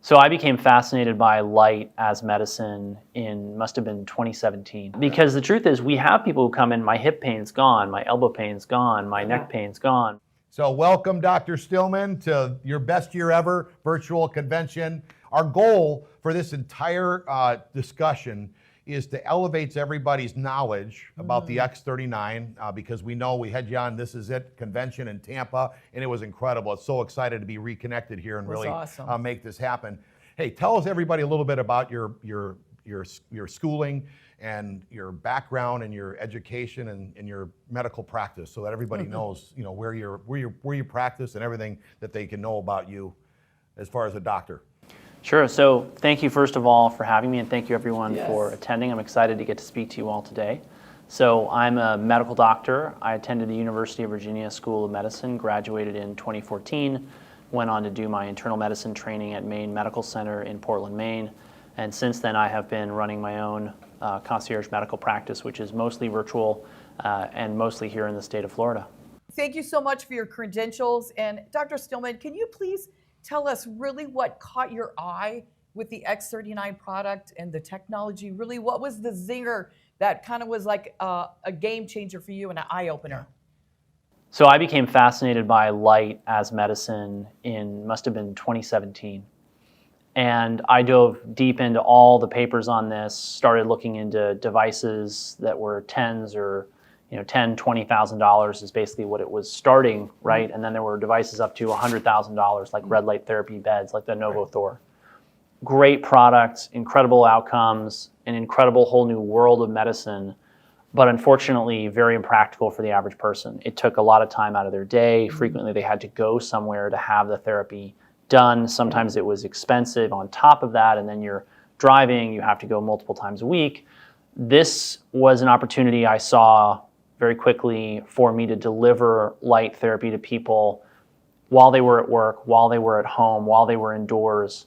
So I became fascinated by light as medicine in, must have been 2017. Because the truth is, we have people who come in, my hip pain's gone, my elbow pain's gone, my neck pain's gone. So welcome, Dr. Stillman, to your best year ever virtual convention. Our goal for this entire discussion is to elevate everybody's knowledge about the X39 because we know we had you on This Is It convention in Tampa, and it was incredible. It's so excited to be reconnected here and really awesome. Make this happen. Hey, tell us everybody a little bit about your schooling and your background and your education and your medical practice, so that everybody knows, you know, where you practice and everything that they can know about you as far as a doctor. Sure. So thank you, first of all, for having me, and thank you, everyone, for attending. I'm excited to get to speak to you all today. So I'm a medical doctor. I attended the University of Virginia School of Medicine, graduated in 2014, went on to do my internal medicine training at Maine Medical Center in Portland, Maine. And since then, I have been running my own concierge medical practice, which is mostly virtual and mostly here in the state of Florida. Thank you so much for your credentials. And Dr. Stillman, can you please tell us really what caught your eye with the X39 product and the technology? Really, what was the zinger that kind of was like a game changer for you and an eye opener? So I became fascinated by light as medicine in, must have been 2017. And I dove deep into all the papers on this, started looking into devices that were tens or $10,000, $20,000 is basically what it was starting, right? And then there were devices up to $100,000, like red light therapy beds, like the NovoThor. Great products, incredible outcomes, an incredible whole new world of medicine, but unfortunately very impractical for the average person. It took a lot of time out of their day. Frequently they had to go somewhere to have the therapy done. Sometimes it was expensive on top of that, and then you're driving, you have to go multiple times a week. This was an opportunity I saw very quickly for me to deliver light therapy to people while they were at work, while they were at home, while they were indoors,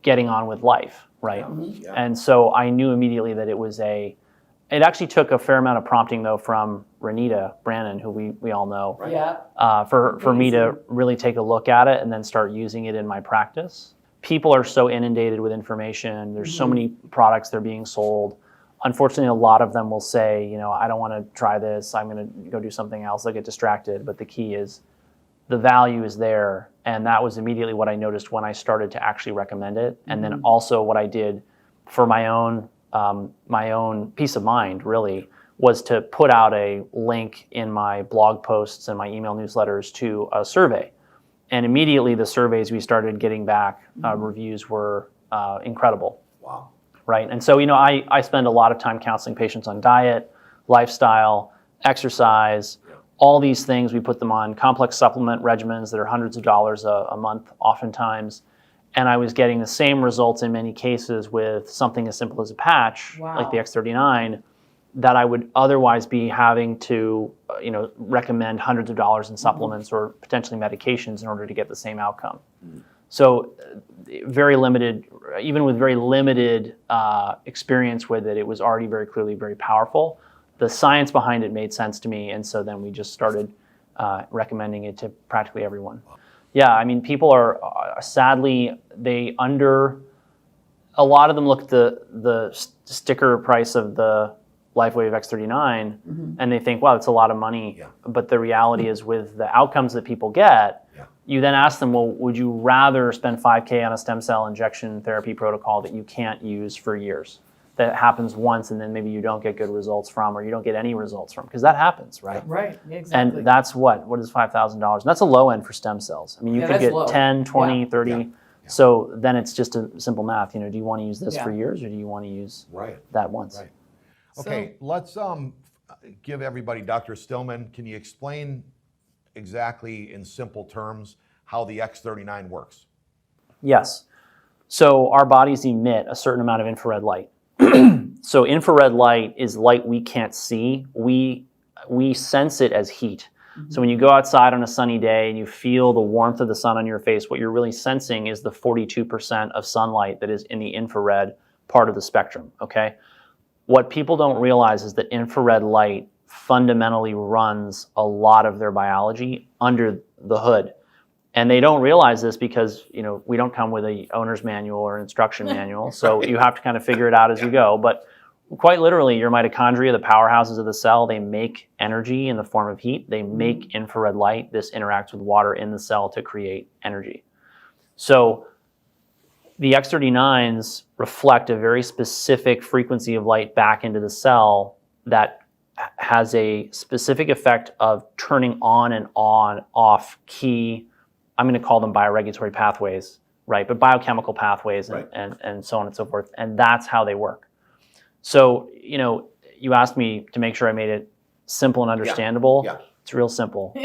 getting on with life, right? Yeah. And so I knew immediately that it actually took a fair amount of prompting though from Renita Brannon, who we all know, for me to really take a look at it and then start using it in my practice. People are so inundated with information. There's so many products that are being sold. Unfortunately, a lot of them will say, I don't want to try this. I'm going to go do something else. They'll get distracted. But the key is the value is there. And that was immediately what I noticed when I started to actually recommend it. And then also what I did for my own peace of mind, really, was to put out a link in my blog posts and my email newsletters to a survey. And immediately the surveys we started getting back, reviews were incredible. Wow. Right. And so, I spend a lot of time counseling patients on diet, lifestyle, exercise, all these things. We put them on complex supplement regimens that are hundreds of dollars a month, oftentimes. And I was getting the same results in many cases with something as simple as a patch, like the X39, that I would otherwise be having to, recommend hundreds of dollars in supplements or potentially medications in order to get the same outcome. So very limited, even with very limited experience with it, it was already very clearly very powerful. The science behind it made sense to me, and so then we just started recommending it to practically everyone. Yeah, I mean, people are sadly, a lot of them look at the sticker price of the LifeWave X39 and they think, wow, that's a lot of money. Yeah. But the reality is with the outcomes that people get, you then ask them, well, would you rather spend $5,000 on a stem cell injection therapy protocol that you can't use for years? That happens once and then maybe you don't get good results from, or you don't get any results from, because that happens, right? Right, exactly. And that's what is $5,000? And that's a low end for stem cells. I mean, you could get low. 10, 20, 30. Yeah. So then it's just a simple math. Do you want to use this for years, or do you want to use that once? Right. Okay, let's give everybody, Dr. Stillman, can you explain exactly in simple terms how the X39 works? Yes. So our bodies emit a certain amount of infrared light. So infrared light is light we can't see. We sense it as heat. So when you go outside on a sunny day and you feel the warmth of the sun on your face, what you're really sensing is the 42% of sunlight that is in the infrared part of the spectrum, okay? What people don't realize is that infrared light fundamentally runs a lot of their biology under the hood. And they don't realize this because, we don't come with a owner's manual or instruction manual. So you have to kind of figure it out as you go. But quite literally, your mitochondria, the powerhouses of the cell, they make energy in the form of heat. They make infrared light. This interacts with water in the cell to create energy. So the X39s reflect a very specific frequency of light back into the cell that has a specific effect of turning on and off key, I'm going to call them bioregulatory pathways, right? But biochemical pathways and so on and so forth. And that's how they work. So, you asked me to make sure I made it simple and understandable. Yeah. It's real simple.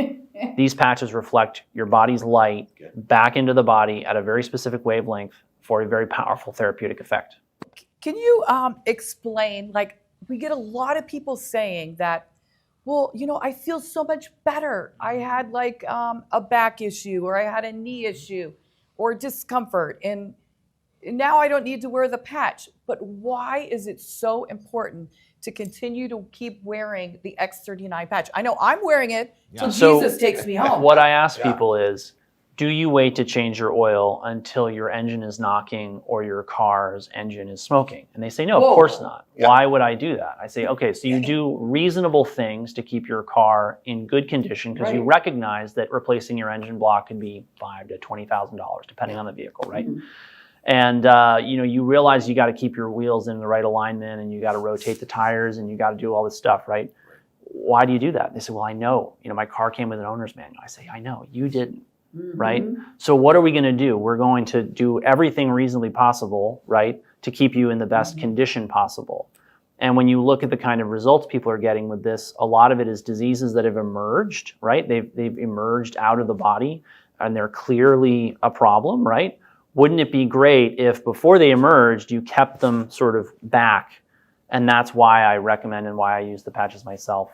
These patches reflect your body's light back into the body at a very specific wavelength for a very powerful therapeutic effect. Can you explain, we get a lot of people saying that, well, I feel so much better. I had a back issue, or I had a knee issue or discomfort, and now I don't need to wear the patch. But why is it so important to continue to keep wearing the X39 patch? I know I'm wearing it till Jesus takes me home. What I ask people is, do you wait to change your oil until your engine is knocking or your car's engine is smoking? And they say, no, of course not. Yeah. Why would I do that? I say, okay, so you do reasonable things to keep your car in good condition because you recognize that replacing your engine block could be $5,000 to $20,000 depending on the vehicle, right? And you realize you got to keep your wheels in the right alignment, and you got to rotate the tires, and you got to do all this stuff, right? Why do you do that? They say, well, I know. My car came with an owner's manual. I say, I know. You didn't. Right? So what are we going to do? We're going to do everything reasonably possible, right, to keep you in the best condition possible. And when you look at the kind of results people are getting with this, a lot of it is diseases that have emerged, right? They've emerged out of the body, and they're clearly a problem, right? Wouldn't it be great if before they emerged, you kept them sort of back? And that's why I recommend and why I use the patches myself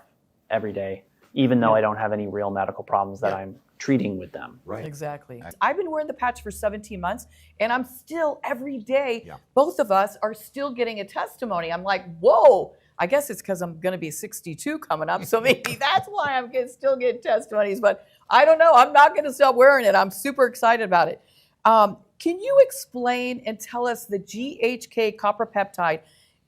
every day, even though I don't have any real medical problems that I'm treating with them. Right. Exactly. I've been wearing the patch for 17 months, and I'm still every day, both of us are still getting a testimony. I'm like, whoa, I guess it's because I'm going to be 62 coming up, so maybe that's why I'm still getting testimonies, but I don't know. I'm not going to stop wearing it. I'm super excited about it. Can you explain and tell us the GHK copper peptide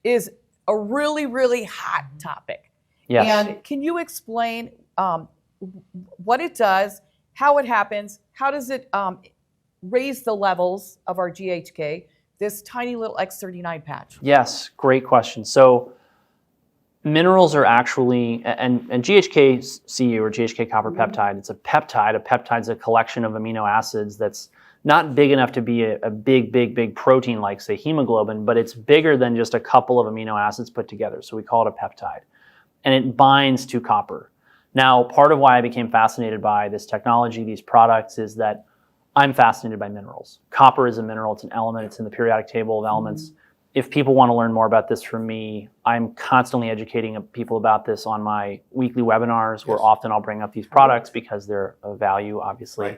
is a really, really hot topic? Yes. And can you explain what it does, how it happens, how does it raise the levels of our GHK, this tiny little X39 patch? Yes, great question. So minerals are actually, and GHK-Cu or GHK copper peptide, it's a peptide. A peptide's a collection of amino acids that's not big enough to be a big protein like, say, hemoglobin, but it's bigger than just a couple of amino acids put together. So we call it a peptide. And it binds to copper. Now, part of why I became fascinated by this technology, these products, is that I'm fascinated by minerals. Copper is a mineral. It's an element. It's in the periodic table of elements. If people want to learn more about this from me, I'm constantly educating people about this on my weekly webinars, where often I'll bring up these products because they're of value, obviously.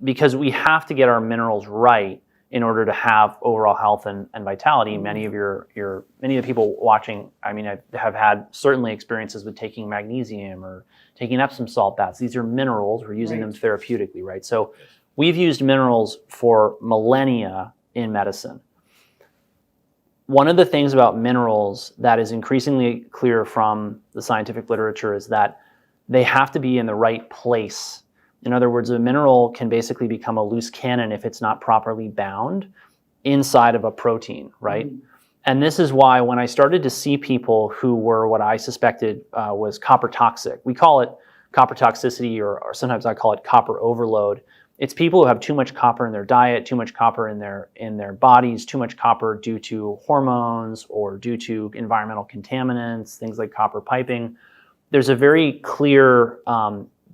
Because we have to get our minerals right in order to have overall health and vitality. Many of many of the people watching, have had certainly experiences with taking magnesium or taking Epsom salt baths. These are minerals. We're using them therapeutically, right? So we've used minerals for millennia in medicine. One of the things about minerals that is increasingly clear from the scientific literature is that they have to be in the right place. In other words, a mineral can basically become a loose cannon if it's not properly bound inside of a protein, right? And this is why when I started to see people who were what I suspected was copper toxic, we call it copper toxicity, or sometimes I call it copper overload. It's people who have too much copper in their diet, too much copper in their bodies, too much copper due to hormones or due to environmental contaminants, things like copper piping. There's a very clear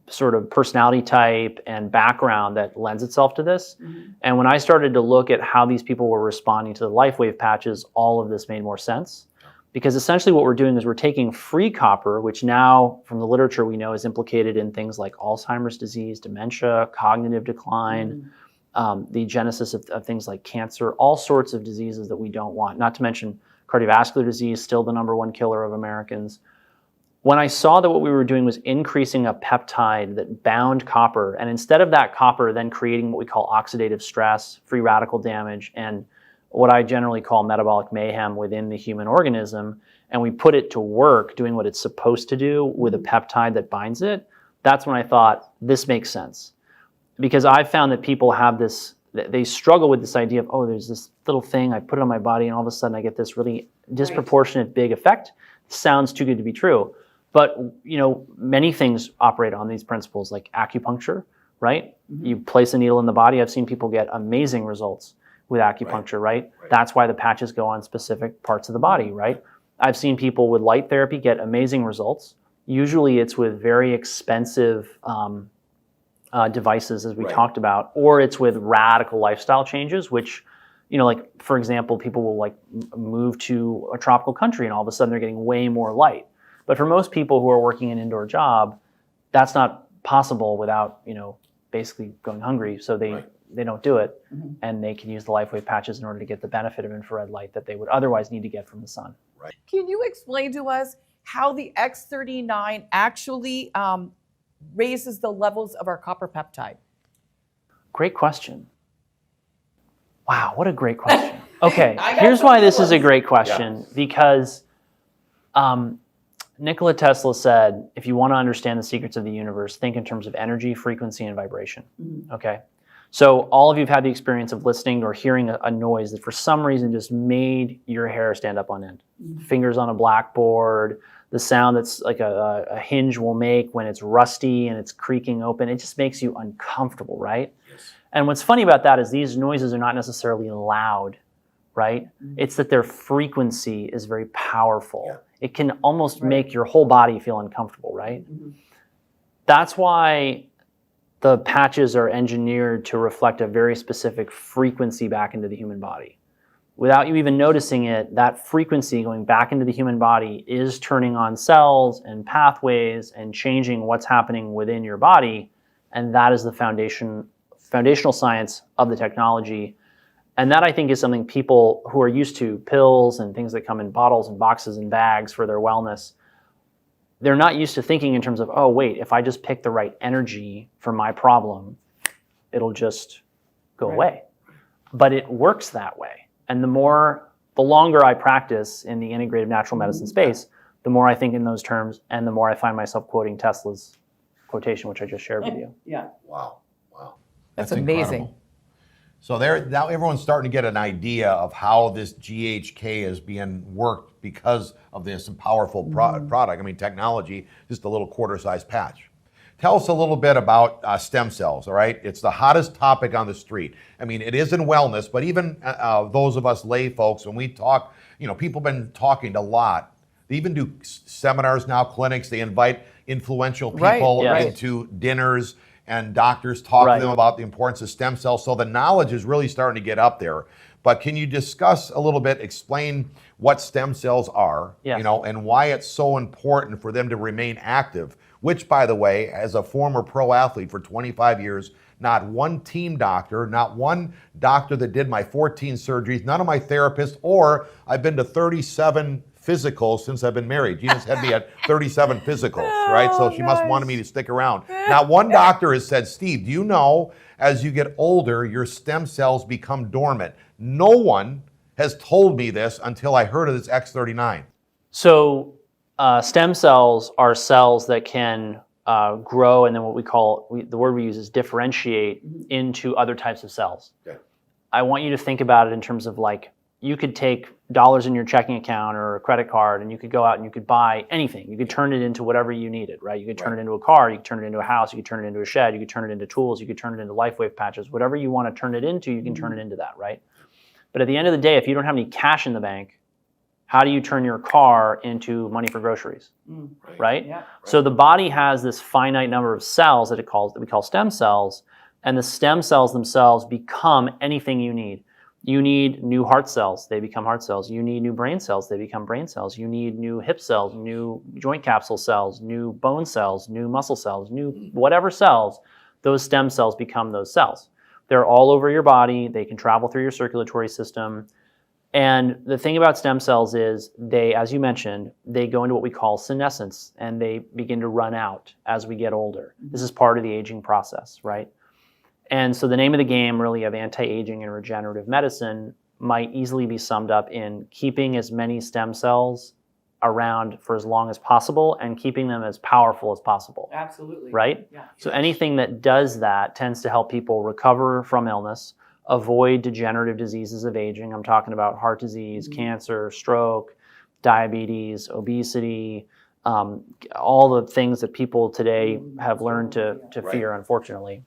sort of personality type and background that lends itself to this. And when I started to look at how these people were responding to the LifeWave patches, all of this made more sense. Because essentially what we're doing is we're taking free copper, which now from the literature we know is implicated in things like Alzheimer's disease, dementia, cognitive decline, the genesis of things like cancer, all sorts of diseases that we don't want, not to mention cardiovascular disease, still the #1 killer of Americans. when I saw that what we were doing was increasing a peptide that bound copper, and instead of that copper then creating what we call oxidative stress, free radical damage, and what I generally call metabolic mayhem within the human organism, and we put it to work doing what it's supposed to do with a peptide that binds it, that's when I thought, this makes sense. Because I've found that people have this, they struggle with this idea of, oh, there's this little thing, I put it on my body, and all of a sudden I get this really disproportionate big effect. Sounds too good to be true. But, you know, many things operate on these principles, like acupuncture, right? You place a needle in the body. I've seen people get amazing results with acupuncture, right? That's why the patches go on specific parts of the body, right? I've seen people with light therapy get amazing results. Usually it's with very expensive devices, as we talked about, or it's with radical lifestyle changes, which, you know, like, for example, people will like move to a tropical country and all of a sudden they're getting way more light. But for most people who are working an indoor job, that's not possible without, you know, basically going hungry. So they don't do it, and they can use the LifeWave patches in order to get the benefit of infrared light that they would otherwise need to get from the sun. Can you explain to us how the X39 actually raises the levels of our copper peptide? Great question. Wow, what a great question. Okay, here's why this is a great question, because Nikola Tesla said, if you want to understand the secrets of the universe, think in terms of energy, frequency, and vibration. Okay? So all of you have had the experience of listening or hearing a noise that for some reason just made your hair stand up on end. Fingers on a blackboard, the sound that's like a hinge will make when it's rusty and it's creaking open. It just makes you uncomfortable, right? Yes. And what's funny about that is these noises are not necessarily loud, right? It's that their frequency is very powerful. It can almost make your whole body feel uncomfortable, right? That's why the patches are engineered to reflect a very specific frequency back into the human body. Without you even noticing it, that frequency going back into the human body is turning on cells and pathways and changing what's happening within your body. And that is the foundational science of the technology. And that, I think, is something people who are used to pills and things that come in bottles and boxes and bags for their wellness, they're not used to thinking in terms of, oh, wait, if I just pick the right energy for my problem, it'll just go away. But it works that way. And the longer I practice in the integrative natural medicine space, the more I think in those terms, and the more I find myself quoting Tesla's quotation, which I just shared with you. Wow. That's amazing. Incredible. So now everyone's starting to get an idea of how this GHK is being worked because of this powerful product. I mean, technology, just a little quarter-sized patch. Tell us a little bit about stem cells, all right? It's the hottest topic on the street. I mean, it is in wellness, but even those of us lay folks, when we talk, you know, people have been talking a lot. They even do seminars now, clinics. They invite influential people into dinners, and doctors talk to them about the importance of stem cells. So the knowledge is really starting to get up there. But can you discuss a little bit, explain what stem cells are, you know, and why it's so important for them to remain active, which, by the way, as a former pro athlete for 25 years, not one team doctor, not one doctor that did my 14 surgeries, none of my therapists, or I've been to 37 physicals since I've been married. Gina's had me at 37 physicals, right? So she must wanted me to stick around. Not one doctor has said, Steve, do you know as you get older, your stem cells become dormant? No one has told me this until I heard of this X39. So stem cells are cells that can grow, and then what we call, the word we use is differentiate into other types of cells. I want you to think about it in terms of, like, you could take dollars in your checking account or a credit card and you could go out and you could buy anything. You could turn it into whatever you needed, right? You could turn it into a car, you could turn it into a house, you could turn it into a shed, you could turn it into tools, you could turn it into LifeWave patches. Whatever you want to turn it into, you can turn it into that, right? But at the end of the day, if you don't have any cash in the bank, how do you turn your car into money for groceries, right? So the body has this finite number of cells that we call stem cells, and the stem cells themselves become anything you need. You need new heart cells, they become heart cells. You need new brain cells, they become brain cells. You need new hip cells, new joint capsule cells, new bone cells, new muscle cells, new whatever cells, those stem cells become those cells. They're all over your body, they can travel through your circulatory system. And the thing about stem cells is they, as you mentioned, they go into what we call senescence, and they begin to run out as we get older. This is part of the aging process, right? And so the name of the game really of anti-aging and regenerative medicine might easily be summed up in keeping as many stem cells around for as long as possible and keeping them as powerful as possible. Absolutely. Right? Yeah. So anything that does that tends to help people recover from illness, avoid degenerative diseases of aging. I'm talking about heart disease, cancer, stroke, diabetes, obesity, all the things that people today have learned to fear, unfortunately.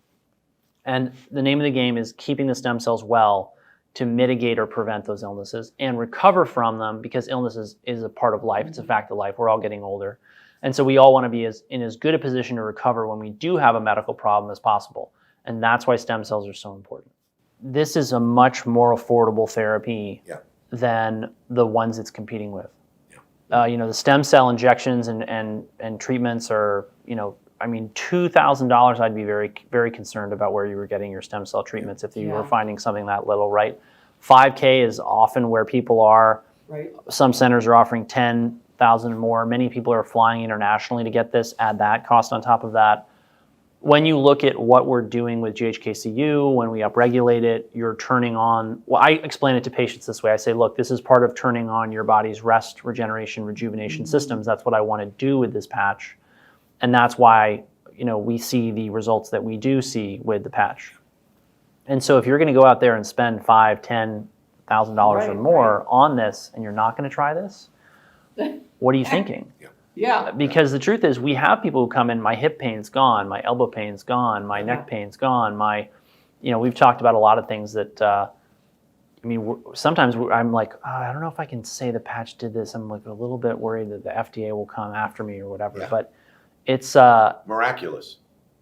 And the name of the game is keeping the stem cells well to mitigate or prevent those illnesses and recover from them, because illness is a part of life. It's a fact of life. We're all getting older. And so we all want to be in as good a position to recover when we do have a medical problem as possible. And that's why stem cells are so important. This is a much more affordable therapy than the ones it's competing with. The stem cell injections and treatments are, $2,000, I'd be very, very concerned about where you were getting your stem cell treatments if you were finding something that little, right? $5,000 is often where people are. Right. Some centers are offering $10,000 more. Many people are flying internationally to get this, add that cost on top of that. When you look at what we're doing with GHK-Cu, when we upregulate it, you're turning on, I explain it to patients this way. I say, look, this is part of turning on your body's rest, regeneration, rejuvenation systems. That's what I want to do with this patch. And that's why, we see the results that we do see with the patch. And so if you're going to go out there and spend $5,000, $10,000 or more on this, and you're not going to try this, what are you thinking? Yeah. Because the truth is, we have people who come in, my hip pain's gone, my elbow pain's gone, my neck pain's gone, we've talked about a lot of things that, sometimes I'm like, I don't know if I can say the patch did this. I'm like a little bit worried that the FDA will come after me or whatever, but it's miraculous.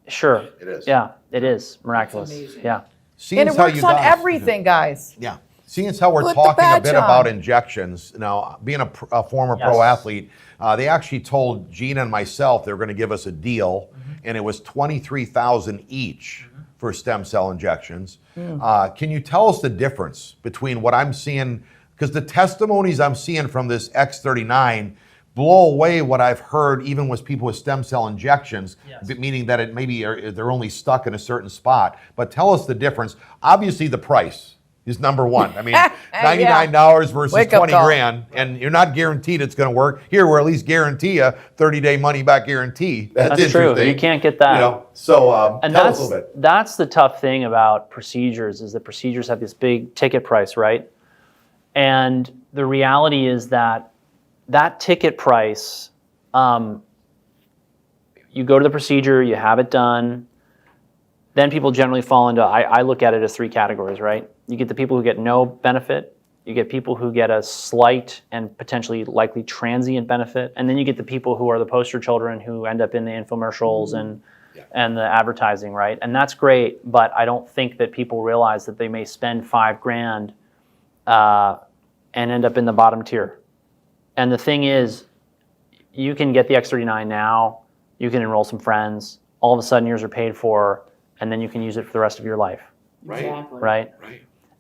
Sure. It is. Yeah, it is miraculous. Yeah. And it works on everything, guys. Yeah. Seeing as how we're Put the talking a patch bit on. about injections, now being a former pro athlete, they actually told Gina and myself they were going to give us a deal, and it was $23,000 each for stem cell injections. Can you tell us the difference between what I'm seeing? Because the testimonies I'm seeing from this X39 blow away what I've heard, even with people with stem cell injections, meaning that it maybe they're only stuck in a certain spot. But tell us the difference. Obviously, the price is number one. I mean, $99 versus Wake up 20 call. grand, and you're not guaranteed it's going to work. Here, we're at least guarantee a 30-day money-back guarantee. That's true. You can't get that. So And tell us a little bit. that's the tough thing about procedures, is that procedures have this big ticket price, right? And the reality is that ticket price, you go to the procedure, you have it done, then people generally fall into, I look at it as three categories, right? You get the people who get no benefit, you get people who get a slight and potentially likely transient benefit, and then you get the people who are the poster children who end up in the infomercials and the advertising, right? And that's great, but I don't think that people realize that they may spend $5,000 and end up in the bottom tier. And the thing is, you can get the X39 now, you can enroll some friends, all of a sudden yours are paid for, and then you can use it for the rest of your life. Exactly. Right?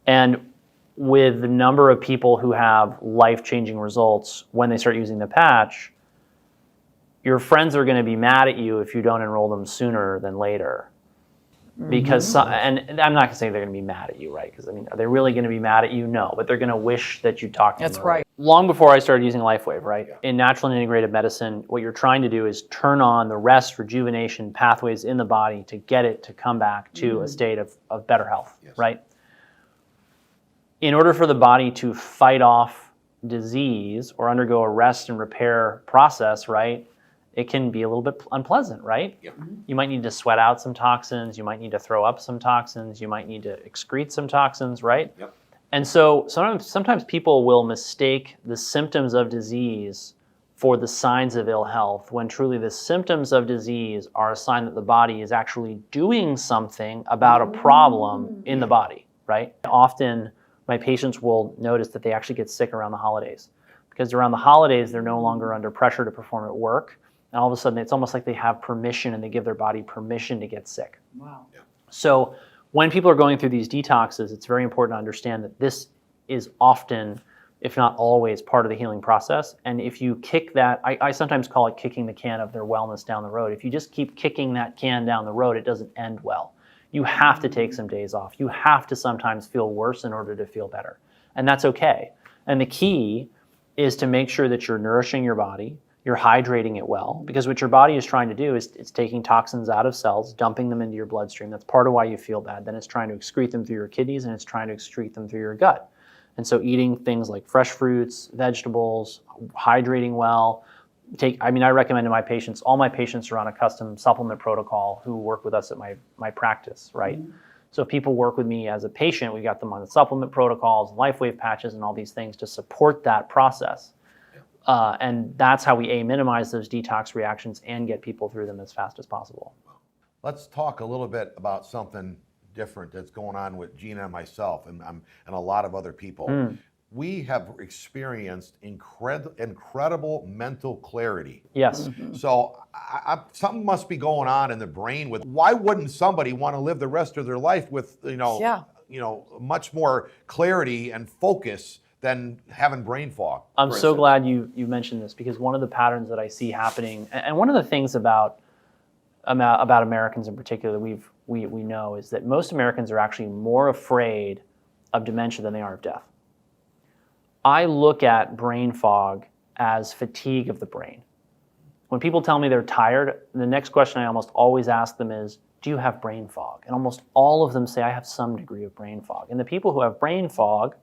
And with the number of people who have life-changing results when they start using the patch, your friends are going to be mad at you if you don't enroll them sooner than later. Because, and I'm not going to say they're going to be mad at you, right? Because, are they really going to be mad at you? No, but they're going to wish that you talked to them. That's right. Long before I started using LifeWave, right? In natural and integrative medicine, what you're trying to do is turn on the rest, rejuvenation pathways in the body to get it to come back to a state of better health, right? In order for the body to fight off disease or undergo a rest and repair process, right? It can be a little bit unpleasant, right? You might need to sweat out some toxins. You might need to throw up some toxins. You might need to excrete some toxins, right? And so sometimes people will mistake the symptoms of disease for the signs of ill health, when truly the symptoms of disease are a sign that the body is actually doing something about a problem in the body, right? Often my patients will notice that they actually get sick around the holidays, because around the holidays they're no longer under pressure to perform at work. And all of a sudden, it's almost like they have permission, and they give their body permission to get sick. Wow. So when people are going through these detoxes, it's very important to understand that this is often if not always, part of the healing process. And if you kick that, I sometimes call it kicking the can of their wellness down the road. If you just keep kicking that can down the road, it doesn't end well. You have to take some days off. You have to sometimes feel worse in order to feel better. And that's okay. And the key is to make sure that you're nourishing your body, you're hydrating it well, because what your body is trying to do is it's taking toxins out of cells, dumping them into your bloodstream. That's part of why you feel bad. Then it's trying to excrete them through your kidneys, and it's trying to excrete them through your gut. And so eating things like fresh fruits, vegetables, hydrating well. I recommend to my patients, all my patients are on a custom supplement protocol who work with us at my practice, right? Mm-hmm. So if people work with me as a patient, we got them on the supplement protocols, LifeWave patches, and all these things to support that process. And that's how we minimize those detox reactions and get people through them as fast as possible. Let's talk a little bit about something different that's going on with Gina and myself and a lot of other people. We have experienced incredible mental clarity. Yes. Mm-hmm. So something must be going on in the brain with, why wouldn't somebody want to live the rest of their life with, much more clarity and focus than having brain fog? I'm so glad you mentioned this, because one of the patterns that I see happening, and one of the things about Americans in particular we know, is that most Americans are actually more afraid of dementia than they are of death. I look at brain fog as fatigue of the brain. When people tell me they're tired, the next question I almost always ask them is, do you have brain fog? And almost all of them say, I have some degree of brain fog. And the people who have brain fog,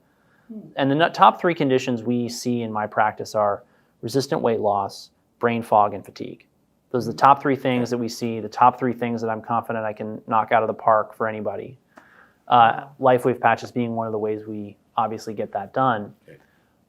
and the top three conditions we see in my practice are resistant weight loss, brain fog, and fatigue. Those are the top three things that we see, the top three things that I'm confident I can knock out of the park for anybody. LifeWave patches being one of the ways we obviously get that done. Okay.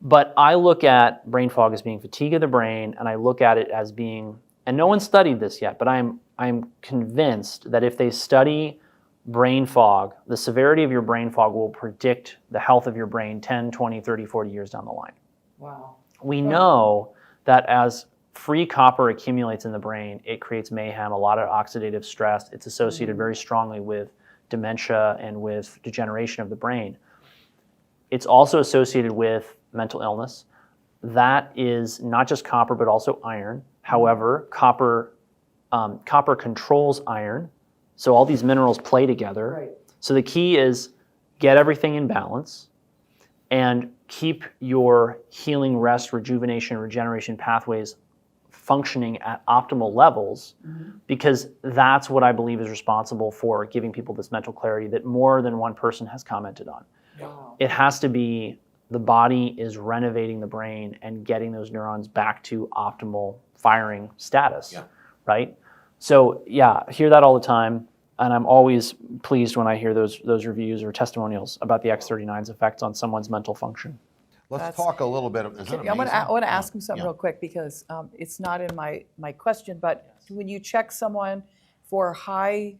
But I look at brain fog as being fatigue of the brain, and I look at it as being, and no one studied this yet, but I'm convinced that if they study brain fog, the severity of your brain fog will predict the health of your brain 10, 20, 30, 40 years down the line. Wow. We know that as free copper accumulates in the brain, it creates mayhem, a lot of oxidative stress. It's associated very strongly with dementia and with degeneration of the brain. It's also associated with mental illness. That is not just copper, but also iron. However, copper controls iron. So all these minerals play together. Right. So the key is get everything in balance and keep your healing, rest, rejuvenation, regeneration pathways functioning at optimal levels, because that's what I believe is responsible for giving people this mental clarity that more than one person has commented on. Wow. It has to be the body is renovating the brain and getting those neurons back to optimal firing status, right? So yeah, I hear that all the time, and I'm always pleased when I hear those reviews or testimonials about the X39's effects on someone's mental function. Let's talk a little bit. I want to ask him something real quick, because it's not in my question, but when you check someone for high,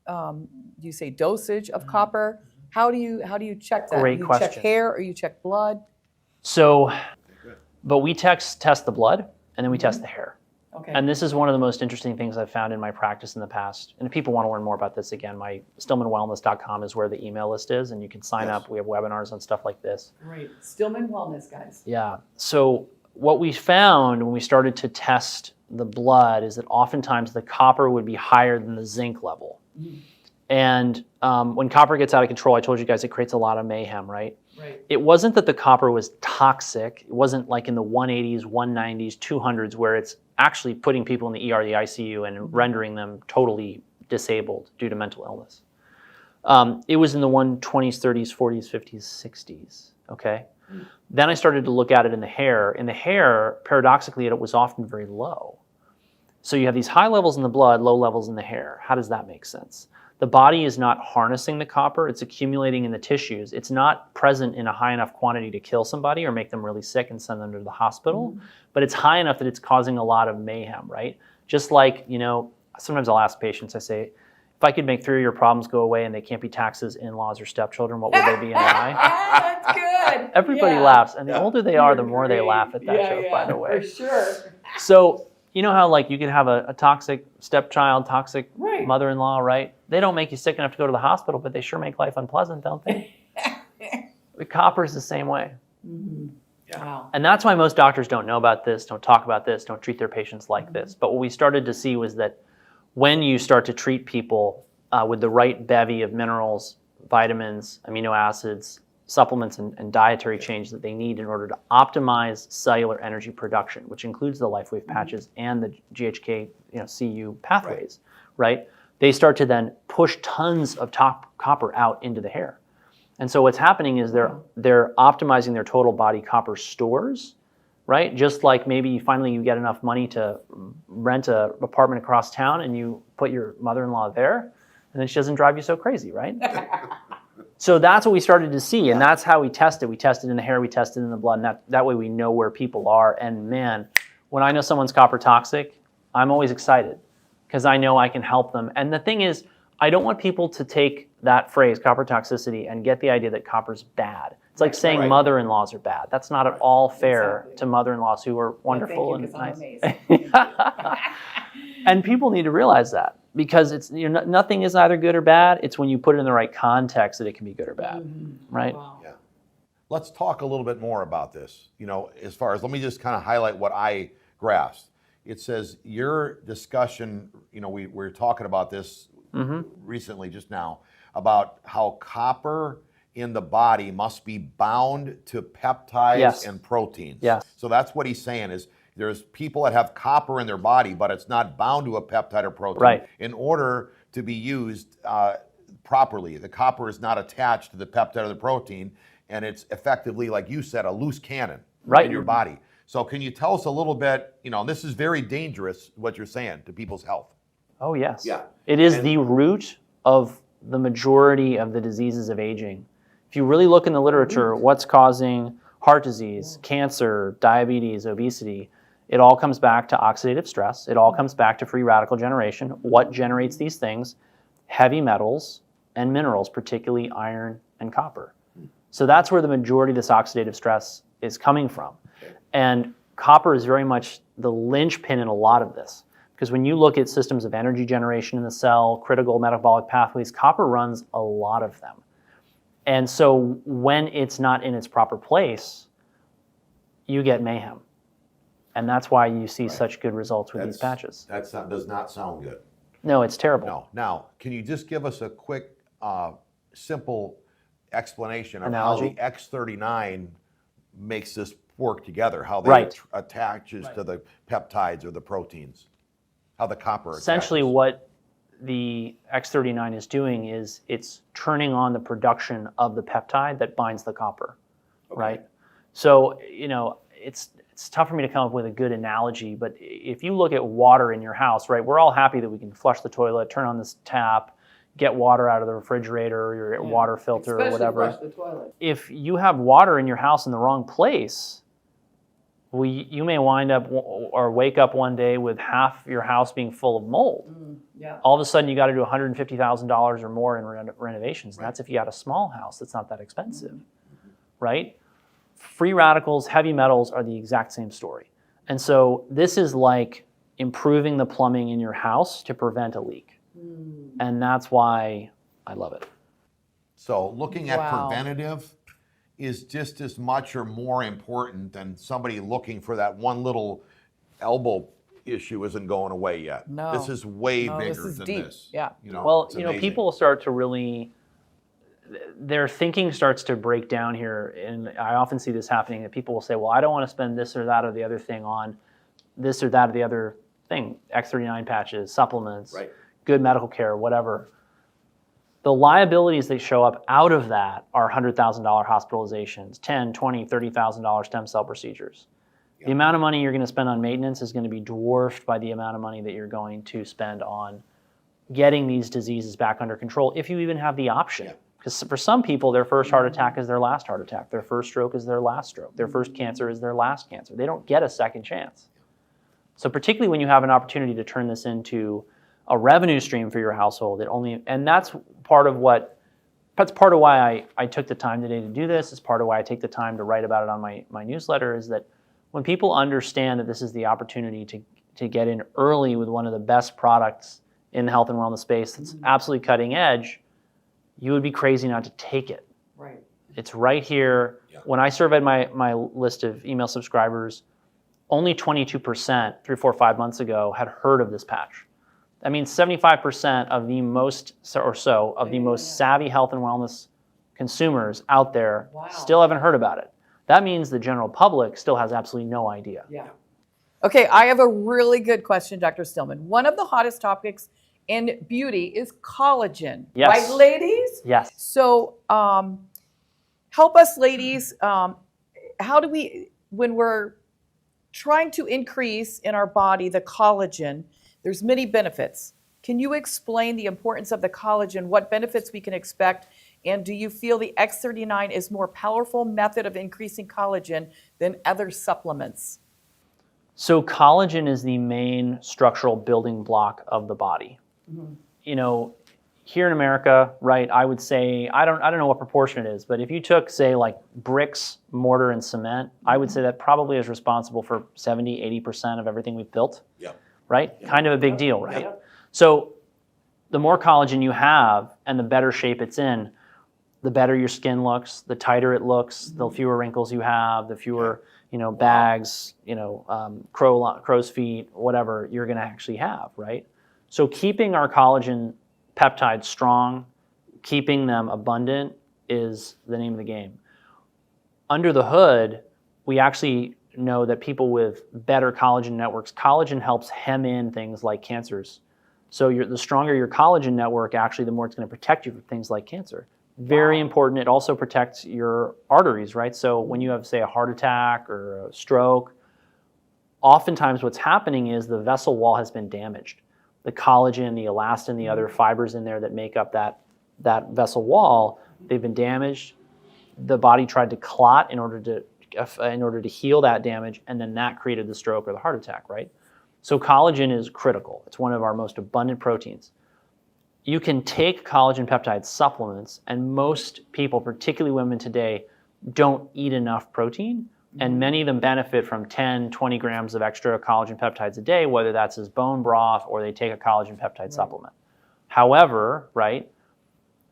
do you say dosage of copper? How do you check that? Great question. You check hair or you check blood? So, but we test the blood, and then we test the hair. Okay. And this is one of the most interesting things I've found in my practice in the past. And if people want to learn more about this, again, my stillmanwellness.com is where the email list is, and you can sign up. We have webinars on stuff like this. Great. Stillman Wellness, guys. Yeah. So what we found when we started to test the blood is that oftentimes the copper would be higher than the zinc level. And when copper gets out of control, I told you guys it creates a lot of mayhem, right? Right. It wasn't that the copper was toxic. It wasn't like in the 180s, 190s, 200s, where it's actually putting people in the ER, the ICU, and rendering them totally disabled due to mental illness. It was in the 120s, 30s, 40s, 50s, 60s, okay? Then I started to look at it in the hair. In the hair, paradoxically, it was often very low. So you have these high levels in the blood, low levels in the hair. How does that make sense? The body is not harnessing the copper, it's accumulating in the tissues. It's not present in a high enough quantity to kill somebody or make them really sick and send them to the hospital, but it's high enough that it's causing a lot of mayhem, right? Just like, sometimes I'll ask patients, I say, if I could make 3 of your problems go away and they can't be taxes, in-laws, or stepchildren, what would they be and why? That's good. Everybody laughs, and the older they are, the more they laugh at that joke, by the way. For sure. So, you know how you could have a toxic stepchild, toxic mother-in-law, right? They don't make you sick enough to go to the hospital, but they sure make life unpleasant, don't they? The copper is the same way. Wow. And that's why most doctors don't know about this, don't talk about this, don't treat their patients like this. But what we started to see was that when you start to treat people with the right bevy of minerals, vitamins, amino acids, supplements, and dietary change that they need in order to optimize cellular energy production, which includes the LifeWave patches and the GHK-Cu pathways, right? They start to then push tons of copper out into the hair. And so what's happening is they're optimizing their total body copper stores, right? Just like maybe finally you get enough money to rent an apartment across town and you put your mother-in-law there, and then she doesn't drive you so crazy, right? So that's what we started to see, and that's how we tested. We tested in the hair, we tested in the blood, and that way we know where people are. And man, when I know someone's copper toxic, I'm always excited because I know I can help them. And the thing is, I don't want people to take that phrase, copper toxicity, and get the idea that copper's bad. It's like saying mother-in-laws are bad. That's not at all fair to mother-in-laws who are wonderful and nice. And people need to realize that because it's nothing is either good or bad. It's when you put it in the right context that it can be good or bad, right? Wow. Yeah. Let's talk a little bit more about this. As far as, let me just kind of highlight what I grasped. It says your discussion, we were talking about this recently just now, about how copper in the body must be bound to peptides and proteins. Yes. So that's what he's saying is there's people that have copper in their body, but it's not bound to a peptide or protein. Right. In order to be used properly, the copper is not attached to the peptide or the protein, and it's effectively, like you said, a loose cannon in your body. So can you tell us a little bit, this is very dangerous, what you're saying, to people's health. Oh, yes. Yeah. It is the root of the majority of the diseases of aging. If you really look in the literature, what's causing heart disease, cancer, diabetes, obesity, it all comes back to oxidative stress. It all comes back to free radical generation. What generates these things? Heavy metals and minerals, particularly iron and copper. So that's where the majority of this oxidative stress is coming from. And copper is very much the linchpin in a lot of this. Because when you look at systems of energy generation in the cell, critical metabolic pathways, copper runs a lot of them. And so when it's not in its proper place, you get mayhem. And that's why you see such good results with these patches. That does not sound good. No, it's terrible. No. Now, can you just give us a quick, simple explanation of Analogy? how the X39 makes this work together, how they attaches to the peptides or the proteins, how the copper attaches. Essentially what the X39 is doing is it's turning on the production of the peptide that binds the copper, right? So, it's tough for me to come up with a good analogy, but if you look at water in your house, right, we're all happy that we can flush the toilet, turn on this tap, get water out of the refrigerator or your water filter or whatever. Flush the toilet. If you have water in your house in the wrong place, you may wind up or wake up one day with half your house being full of mold. All of a sudden, you got to do $150,000 or more in renovations. And that's if you got a small house that's not that expensive, right? Free radicals, heavy metals are the exact same story. And so this is like improving the plumbing in your house to prevent a leak. And that's why I love it. So looking at preventative is just as much or more important than somebody looking for that one little elbow issue isn't going away yet. No. This is way bigger this is than deep. this. Yeah. Well, people start to really, their thinking starts to break down here. And I often see this happening that people will say, well, I don't want to spend this or that or the other thing on this or that or the other thing, X39 patches, supplements, good medical care, whatever. The liabilities that show up out of that are $100,000 hospitalizations, $10,000, $20,000, $30,000 stem cell procedures. The amount of money you're going to spend on maintenance is going to be dwarfed by the amount of money that you're going to spend on getting these diseases back under control, if you even have the option. Because for some people, their first heart attack is their last heart attack. Their first stroke is their last stroke. Their first cancer is their last cancer. They don't get a second chance. So particularly when you have an opportunity to turn this into a revenue stream for your household, and that's part of why I took the time today to do this. It's part of why I take the time to write about it on my newsletter, is that when people understand that this is the opportunity to get in early with one of the best products in the health and wellness space that's absolutely cutting edge, you would be crazy not to take it. Right. It's right here. When I surveyed my list of email subscribers, only 22%, 3, 4, 5 months ago, had heard of this patch. That means 75% of the most savvy health and wellness consumers out there still haven't heard about it. That means the general public still has absolutely no idea. Yeah. Okay, I have a really good question, Dr. Stillman. One of the hottest topics in beauty is collagen. Yes. Right, ladies? Yes. So help us, ladies. How do we, when we're trying to increase in our body the collagen, there's many benefits. Can you explain the importance of the collagen, what benefits we can expect, and do you feel the X39 is more powerful method of increasing collagen than other supplements? So collagen is the main structural building block of the body. You know, here in America, right, I would say, I don't know what proportion it is, but if you took, say, like bricks, mortar, and cement, I would say that probably is responsible for 70, 80% of everything we've built. Yep. Right? Kind of a big deal, right? So the more collagen you have and the better shape it's in, the better your skin looks, the tighter it looks, the fewer wrinkles you have, the fewer, bags, crow's feet, whatever you're going to actually have, right? So keeping our collagen peptides strong, keeping them abundant is the name of the game. Under the hood, we actually know that people with better collagen networks, collagen helps hem in things like cancers. So the stronger your collagen network, actually, the more it's going to protect you from things like cancer. Very important. It also protects your arteries, right? So when you have, say, a heart attack or a stroke, oftentimes what's happening is the vessel wall has been damaged. The collagen, the elastin, the other fibers in there that make up that vessel wall, they've been damaged. The body tried to clot in order to heal that damage, and then that created the stroke or the heart attack, right? So collagen is critical. It's one of our most abundant proteins. You can take collagen peptide supplements, and most people, particularly women today, don't eat enough protein, and many of them benefit from 10, 20 grams of extra collagen peptides a day, whether that's as bone broth or they take a collagen peptide supplement. However, right,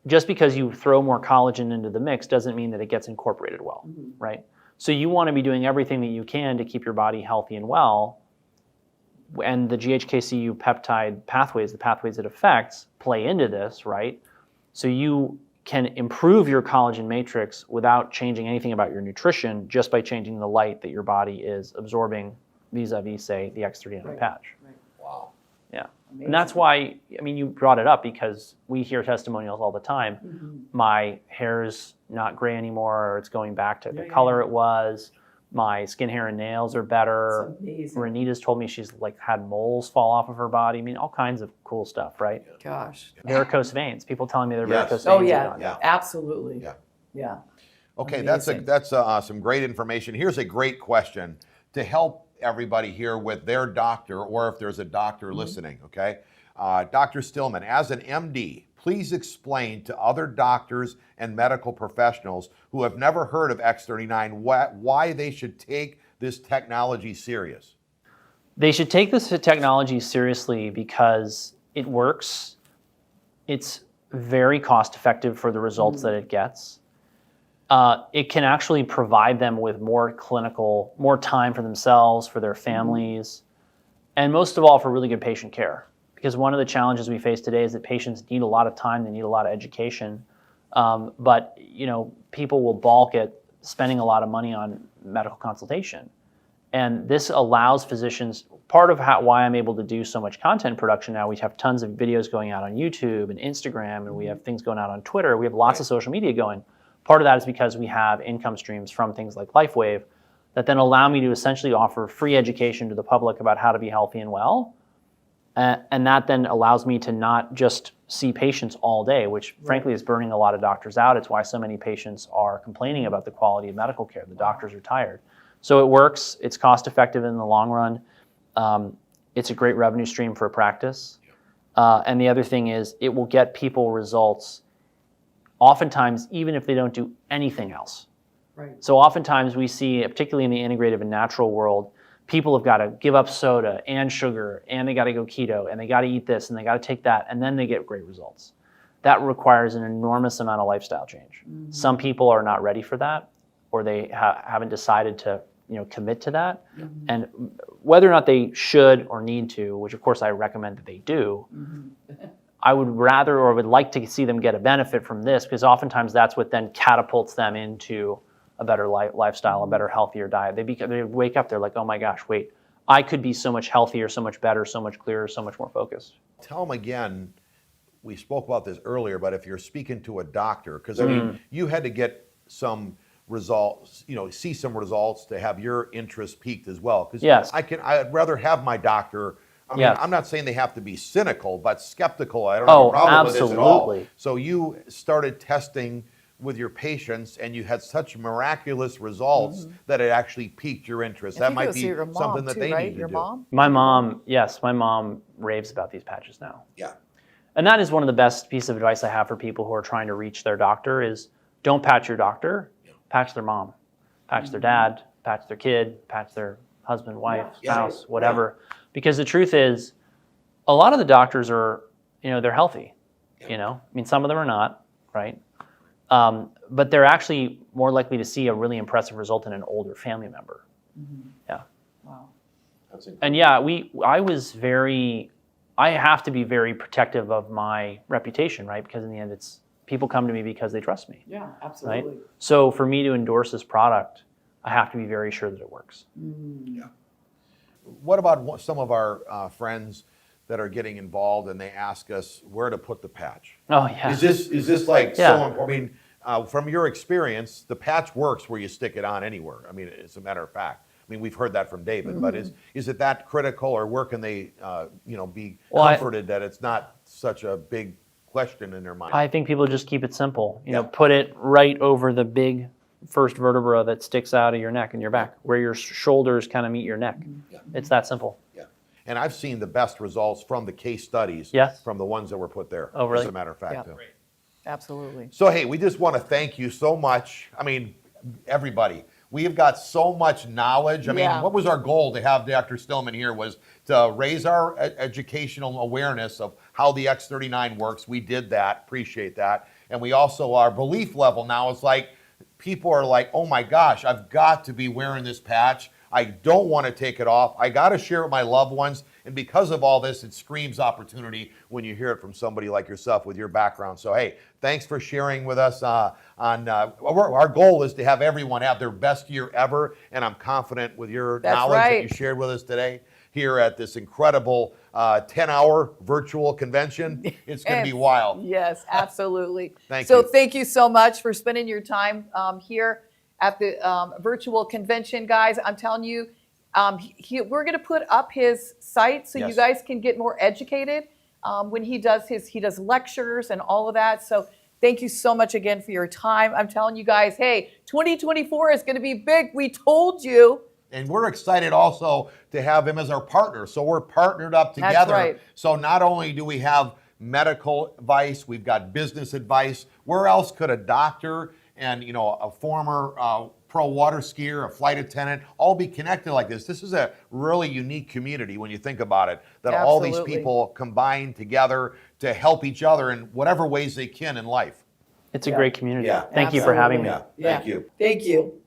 just because you throw more collagen into the mix doesn't mean that it gets incorporated well, right? So you want to be doing everything that you can to keep your body healthy and well, and the GHK-Cu peptide pathways, the pathways it affects, play into this, right? So you can improve your collagen matrix without changing anything about your nutrition, just by changing the light that your body is absorbing vis-a-vis, say, the X39 patch. Right. Wow. Yeah. Amazing. And that's why, you brought it up because we hear testimonials all the time. My hair's not gray anymore, or it's going back to the color it was. My skin, hair, and nails are better. Renita's told me she's had moles fall off of her body. All kinds of cool stuff, right? Gosh. Varicose veins. People telling me they're varicose veins. Oh yeah, absolutely. Yeah. Okay, Amazing. that's some great information. Here's a great question to help everybody here with their doctor, or if there's a doctor listening. Okay, Dr. Stillman, as an MD, please explain to other doctors and medical professionals who have never heard of X39 why they should take this technology serious. They should take this technology seriously because it works. It's very cost effective for the results that it gets. It can actually provide them with more time for themselves, for their families, and most of all, for really good patient care. Because one of the challenges we face today is that patients need a lot of time, they need a lot of education, but people will balk at spending a lot of money on medical consultation. And this allows physicians, part of why I'm able to do so much content production now, we have tons of videos going out on YouTube and Instagram, and we have things going out on Twitter, we have lots of social media going. Part of that is because we have income streams from things like LifeWave that then allow me to essentially offer free education to the public about how to be healthy and well. And that then allows me to not just see patients all day, which frankly is burning a lot of doctors out. It's why so many patients are complaining about the quality of medical care. The doctors are tired. So it works. It's cost effective in the long run. It's a great revenue stream for a practice. And the other thing is it will get people results oftentimes even if they don't do anything else. Right. So oftentimes we see, particularly in the integrative and natural world, people have got to give up soda and sugar, and they got to go keto, and they got to eat this, and they got to take that, and then they get great results. That requires an enormous amount of lifestyle change. Some people are not ready for that. or they haven't decided to commit to that. And whether or not they should or need to, which of course I recommend that they do, I would rather or would like to see them get a benefit from this, because oftentimes that's what then catapults them into a better lifestyle, a better, healthier diet. They wake up, they're like, oh my gosh, wait, I could be so much healthier, so much better, so much clearer, so much more focused. Tell them again, we spoke about this earlier, but if you're speaking to a doctor, because I mean, you had to get some results, see some results to have your interest peaked as well. Because yes. I'd rather have my doctor. I mean, yes. I'm not saying they have to be cynical, but skeptical. I don't have a problem with this at all. So you started testing with your patients, and you had such miraculous results that it actually piqued your interest. That might be something that they need to do. Mom? My mom, yes, my mom raves about these patches now. Yeah. And that is one of the best pieces of advice I have for people who are trying to reach their doctor is don't patch your doctor, patch their mom, patch their dad, patch their kid, patch their husband, wife, spouse, whatever. Because the truth is, a lot of the doctors are, they're healthy. I mean, some of them are not, right? But they're actually more likely to see a really impressive result in an older family member. Yeah. Wow. That's incredible. And yeah, I have to be very protective of my reputation, right? Because in the end, people come to me because they trust me. Yeah, absolutely. Right? So for me to endorse this product, I have to be very sure that it works. Yeah. What about some of our friends that are getting involved and they ask us where to put the patch? Oh yeah. Is this like so important? I mean, from your experience, the patch works where you stick it on anywhere. I mean, as a matter of fact. I mean, we've heard that from David, but is it that critical, or where can they, be comforted that it's not such a big question in their mind? I think people just keep it simple. Put it right over the big first vertebra that sticks out of your neck and your back, where your shoulders kind of meet your neck. It's that simple. Yeah. And I've seen the best results from the case studies from the ones that were put there. Oh, really? As a matter of fact. Yeah. Absolutely. So, hey, we just want to thank you so much. I mean, everybody. We have got so much knowledge. I mean, what was our goal to have Dr. Stillman here was to raise our educational awareness of how the X39 works. We did that, appreciate that. And we also, our belief level now is like, people are like, oh my gosh, I've got to be wearing this patch. I don't want to take it off. I got to share it with my loved ones. And because of all this, it screams opportunity when you hear it from somebody like yourself with your background. So, hey, thanks for sharing with us. Our goal is to have everyone have their best year ever. And I'm confident with your knowledge that you shared with us today here at this incredible 10-hour virtual convention. It's going to be wild. Yes, absolutely. Thank you. So thank you so much for spending your time here at the virtual convention, guys. I'm telling you, we're going to put up his site so you guys can get more educated when he does lectures and all of that. So thank you so much again for your time. I'm telling you guys, hey, 2024 is going to be big. We told you. And we're excited also to have him as our partner. So we're partnered up together. That's right. So not only do we have medical advice, we've got business advice. Where else could a doctor and a former pro water skier, a flight attendant, all be connected like this? This is a really unique community when you think about it, that all these people combine together to help each other in whatever ways they can in life. It's a great community. Yeah. Thank you for having me. Thank you. Thank you.